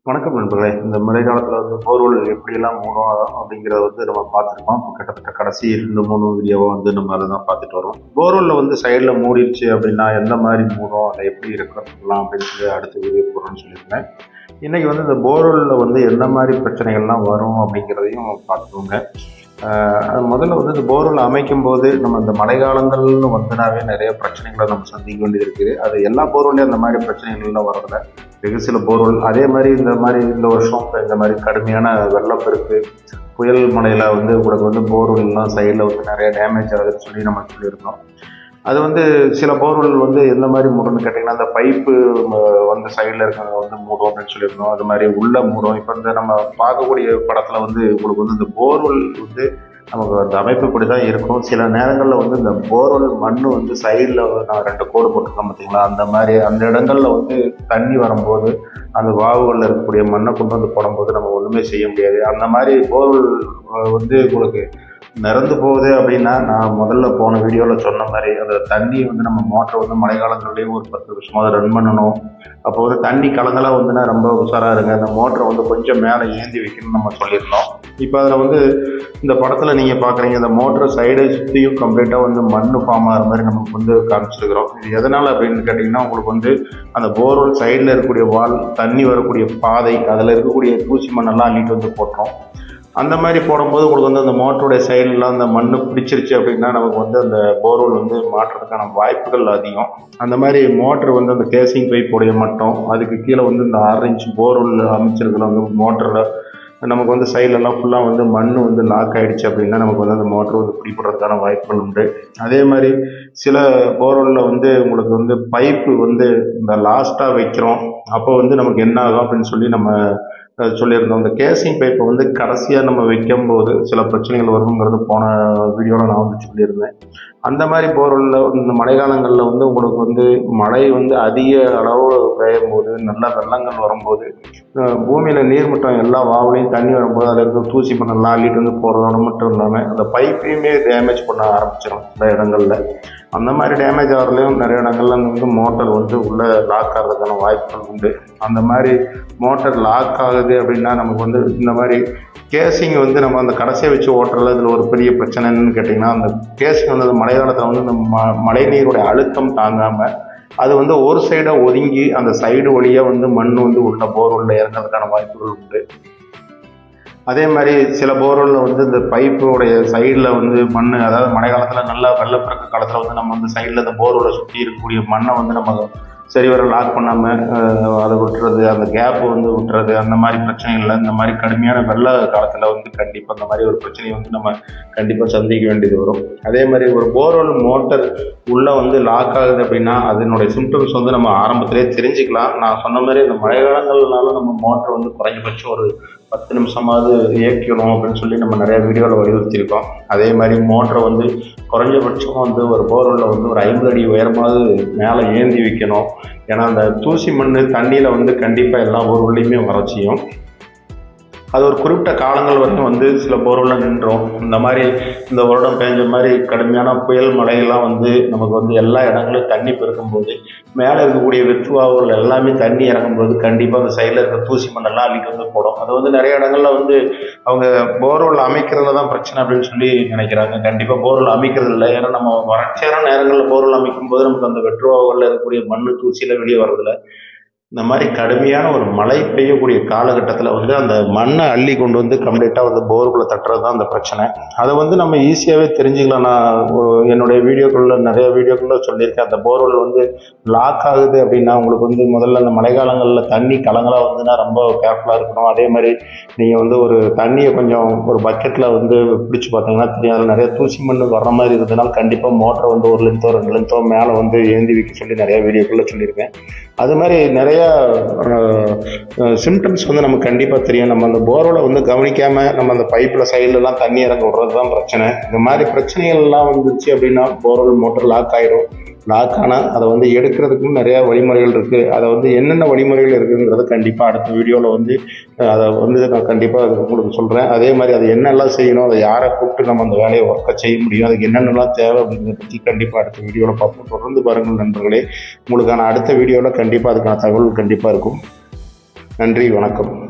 வணக்கம் நண்பர்களே. இந்த மழை காலத்தில் போர்வெல் எப்படியெல்லாம் மூடும் அப்படிங்கிறத நம்ம பார்த்துருக்கோம். இப்போ கிட்டத்தட்ட கடைசி 2-3 வீடியோவை நம்ம அதை தான் பார்த்துட்டு வரோம். போர்வெல்ல சைடில் மூடிடுச்சு அப்படின்னா எந்த மாதிரி மூடும், அதை எப்படி இருக்கலாம் அப்படின்னு சொல்லி அடுத்த வீடியோ போடுறோம்னு சொல்லியிருந்தேன். இன்றைக்கி இந்த போர்வெல்ல எந்த மாதிரி பிரச்சனைகள்லாம் வரும் அப்படிங்கிறதையும் பார்த்துக்கோங்க. முதல்ல இந்த போர்வெல் அமைக்கும் போது நம்ம இந்த மழை காலங்கள்னு வந்தனாவே நிறைய பிரச்சனைகளை நம்ம சந்திக்க வேண்டியது இருக்குது. அது எல்லா போர்வெல்லையும் அந்த மாதிரி பிரச்சனைகள்லாம் வரதில்லை. வெகு சில போர்வெல் அதே மாதிரி இந்த வருஷம் இந்த மாதிரி கடுமையான வெள்ளப்பெருக்கு புயல் மழையில் உங்களுக்கு போர்வெல்லாம் சைடில் நிறைய டேமேஜ் ஆகுதுன்னு சொல்லி நம்ம சொல்லியிருந்தோம். அது சில போர்வெல் எந்த மாதிரி மூடும்னு கேட்டிங்கன்னா, அந்த பைப்பு சைடில் இருக்கிறத மூடும் அப்படின்னு சொல்லியிருந்தோம். அது மாதிரி உள்ள மூடும். இப்போ நம்ம பார்க்கக்கூடிய படத்தில் உங்களுக்கு இந்த போர்வெல் நமக்கு அந்த அமைப்பு இப்படி தான் இருக்கும். சில நேரங்களில் இந்த போர்வெல் மண் சைடில் நான் 2 கோடு போட்டிருக்கேன் பார்த்தீங்களா, அந்த மாதிரி அந்த இடங்களில் தண்ணி வரும்போது அந்த வாவுகளில் இருக்கக்கூடிய மண்ணை கொண்டு போடும்போது நம்ம ஒன்றுமே செய்ய முடியாது. அந்த மாதிரி போர்வெல் உங்களுக்கு நிறந்து போகுது அப்படின்னா, நான் முதல்ல போன வீடியோவில் சொன்ன மாதிரி அந்த தண்ணி நம்ம மோட்டரை மழை காலங்கள்லேயும் ஒரு 10 நிமிஷமாவது ரன் பண்ணணும். அப்போ தண்ணி கலங்களாக ரொம்ப உஷாராக இருங்க. அந்த மோட்டரை கொஞ்சம் மேலே ஏந்தி வைக்கணும்னு நம்ம சொல்லியிருந்தோம். இப்போ அதில் இந்த படத்தில் நீங்கள் பார்க்குறீங்க, இந்த மோட்டரை சைடை சுற்றியும் கம்ப்ளீட்டாக மண் ஃபார்ம் ஆகிற மாதிரி நமக்கு காமிச்சிருக்கிறோம். இது எதனால் அப்படின்னு கேட்டிங்கன்னா, உங்களுக்கு அந்த போர்வெல் சைடில் இருக்கக்கூடிய வால், தண்ணி வரக்கூடிய பாதை, அதில் இருக்கக்கூடிய தூசி மண்ணெல்லாம் அள்ளிட்டு போட்டோம். அந்த மாதிரி போடும்போது உங்களுக்கு அந்த மோட்டருடைய சைடெலாம் அந்த மண் பிடிச்சிருச்சு அப்படின்னா நமக்கு அந்த போர்வெல் மாற்றுறதுக்கான வாய்ப்புகள் அதிகம். அந்த மாதிரி மோட்ரு அந்த கேசிங் பைப்புடைய மட்டம், அதுக்கு கீழே இந்த 6 இன்ச் போர்வெல் அமைச்சிருக்கிற மோட்டரில் நமக்கு சைட்லலாம் ஃபுல்லாக மண் லாக் ஆகிடுச்சு அப்படின்னா நமக்கு அந்த மோட்டர் பிடிப்படுறதுக்கான வாய்ப்புகள் உண்டு. அதே மாதிரி சில போர்வெல்லில் உங்களுக்கு பைப்பு இந்த லாஸ்ட்டாக வைக்கிறோம். அப்போ நமக்கு என்ன ஆகும் அப்படின்னு சொல்லி நம்ம சொல்லியிருந்தோம். இந்த கேசிங் பைப்பை கடைசியாக நம்ம வைக்கும்போது சில பிரச்சனைகள் வருங்கிறது போன வீடியோவில் நான் சொல்லியிருந்தேன். அந்த மாதிரி போர்வெல்லில் இந்த மழை காலங்களில் உங்களுக்கு மழை அதிக அளவு பெய்யும் போது, நல்ல வெள்ளங்கள் வரும்போது, பூமியில் நீர்மட்டம் எல்லா வாவிலையும் தண்ணி வரும்போது அதில் இருக்கிற தூசி மண்ணெல்லாம் அள்ளிட்டு போகிறதோட மட்டும் இல்லாமல் அந்த பைப்பையுமே டேமேஜ் பண்ண ஆரம்பிச்சிடும் சில இடங்களில். அந்த மாதிரி டேமேஜ் ஆகிறதுலையும் நிறைய இடங்கள்ல மோட்டர் உள்ளே லாக் ஆகிறதுக்கான வாய்ப்புகள் உண்டு. அந்த மாதிரி மோட்டர் லாக் ஆகுது அப்படின்னா நமக்கு இந்த மாதிரி கேசிங் நம்ம அந்த கடைசியை வச்சு ஓட்டுறதுல இதில் ஒரு பெரிய பிரச்சனை என்னன்னு கேட்டிங்கன்னா, அந்த கேசிங் அந்த மழை காலத்தில் இந்த மழை நீருடைய அழுத்தம் தாங்காமல் அது ஒரு சைடாக ஒதுங்கி அந்த சைடு வழியாக மண் உள்ள போர்வெல்ல இறங்கிறதுக்கான வாய்ப்புகள் உண்டு. அதே மாதிரி சில போர்வெல்ல இந்த பைப்புடைய சைடில் மண், அதாவது மழை காலத்தில் நல்லா வெள்ளப்பெருக்க காலத்தில் நம்ம சைடில் இந்த போர்வெல்லை சுற்றி இருக்கக்கூடிய மண்ணை நம்ம சரி வர லாக் பண்ணாமல் அதை விட்டுறது, அந்த கேப்பு விட்டுறது, அந்த மாதிரி பிரச்சனைகளில் இந்த மாதிரி கடுமையான வெள்ள காலத்தில் கண்டிப்பாக அந்த மாதிரி ஒரு பிரச்சனையை நம்ம கண்டிப்பாக சந்திக்க வேண்டியது வரும். அதே மாதிரி ஒரு போர்வெல் மோட்டர் உள்ளே லாக் ஆகுது அப்படின்னா அதனுடைய சிம்டம்ஸ் நம்ம ஆரம்பத்திலே தெரிஞ்சுக்கலாம். நான் சொன்ன மாதிரி இந்த மழை காலங்கள்னால நம்ம மோட்டர் குறைஞ்சபட்சம் ஒரு 10 நிமிஷமாவது இயக்கணும் அப்படின்னு சொல்லி நம்ம நிறையா வீடியோவில் வலியுறுத்தியிருக்கோம். அதே மாதிரி மோட்டரை குறைஞ்சபட்சம் ஒரு போர்வெல்லில் ஒரு 50 அடி உயரமாவது மேலே ஏந்தி வைக்கணும். ஏன்னா அந்த தூசி மண் தண்ணியில் கண்டிப்பாக எல்லா போர்வெல்லையுமே வர செய்யும். அது ஒரு குறிப்பிட்ட காலங்கள் வரைக்கும் சில போர்வெல்ல நின்றோம். இந்த மாதிரி இந்த வருடம் பெஞ்ச மாதிரி கடுமையான புயல் மழையெல்லாம் நமக்கு எல்லா இடங்களும் தண்ணி பெருக்கும்போது மேலே இருக்கக்கூடிய வெற்றுவாவுகள் எல்லாமே தண்ணி இறங்கும்போது கண்டிப்பாக அந்த சைடில் இருக்கிற தூசி மண்ணெல்லாம் அள்ளிட்டு போடும். அது நிறைய இடங்களில் அவங்க போர்வெல் அமைக்கிறதுல தான் பிரச்சனை அப்படின்னு சொல்லி நினைக்கிறாங்க. கண்டிப்பாக போர்வெல் அமைக்கிறது இல்லை. ஏன்னா நம்ம வறட்சியான நேரங்களில் போர்வெல் அமைக்கும் போது நமக்கு அந்த வெற்றுவாவுகளில் இருக்கக்கூடிய மண் தூசியில் வெளியே வரதில்லை. இந்த மாதிரி கடுமையான ஒரு மழை பெய்யக்கூடிய காலகட்டத்தில் அந்த மண்ணை அள்ளி கொண்டு கம்ப்ளீட்டாக போருக்குள்ளே தட்டுறது தான் அந்த பிரச்சனை. அதை நம்ம ஈஸியாகவே தெரிஞ்சுக்கலாம். நான் என்னுடைய வீடியோக்களில் நிறைய வீடியோக்களில் சொல்லியிருக்கேன். அந்த போர்வெல் லாக் ஆகுது அப்படின்னா உங்களுக்கு முதல்ல அந்த மழை காலங்களில் தண்ணி கலங்களாக ரொம்ப கேர்ஃபுல்லாக இருக்கணும். அதே மாதிரி நீங்கள் ஒரு தண்ணியை கொஞ்சம் ஒரு பக்கெட்டில் பிடிச்சி பார்த்தீங்கன்னா தெரியும், அதில் நிறைய தூசி மண் வர்ற மாதிரி இருந்ததுனால கண்டிப்பாக மோட்டரை 1 லென்த்தோ 2 லென்த்தோ மேலே ஏந்தி வைக்க சொல்லி நிறைய வீடியோக்களில் சொல்லியிருக்கேன். அது மாதிரி நிறைய சிம்டம்ஸ் நமக்கு கண்டிப்பாக தெரியும். நம்ம அந்த போர்வெல்லை கவனிக்காமல் நம்ம அந்த பைப்பில் சைட்லலாம் தண்ணி இறங்க விடுறது தான் பிரச்சனை. இந்த மாதிரி பிரச்சனைகள்லாம் வந்துச்சு அப்படின்னா போர்வெல் மோட்டர் லாக் ஆகிடும். லாக் ஆனால் அதை எடுக்கிறதுக்கும் நிறையா வழிமுறைகள் இருக்குது. அதை என்னென்ன வழிமுறைகள் இருக்குங்கிறத கண்டிப்பாக அடுத்த வீடியோவில் அதை நான் கண்டிப்பாக உங்களுக்கு சொல்கிறேன். அதே மாதிரி அது என்னெல்லாம் செய்யணும், அதை யாரை கூப்பிட்டு நம்ம அந்த வேலையை ஒர்க்கை செய்ய முடியும், அதுக்கு என்னென்னலாம் தேவை அப்படிங்கிறத பற்றி கண்டிப்பாக அடுத்த வீடியோவில் பார்ப்போம். தொடர்ந்து பாருங்கள் நண்பர்களே. உங்களுக்கான அடுத்த வீடியோவில் கண்டிப்பாக அதுக்கான தகவல் கண்டிப்பாக இருக்கும். நன்றி, வணக்கம்.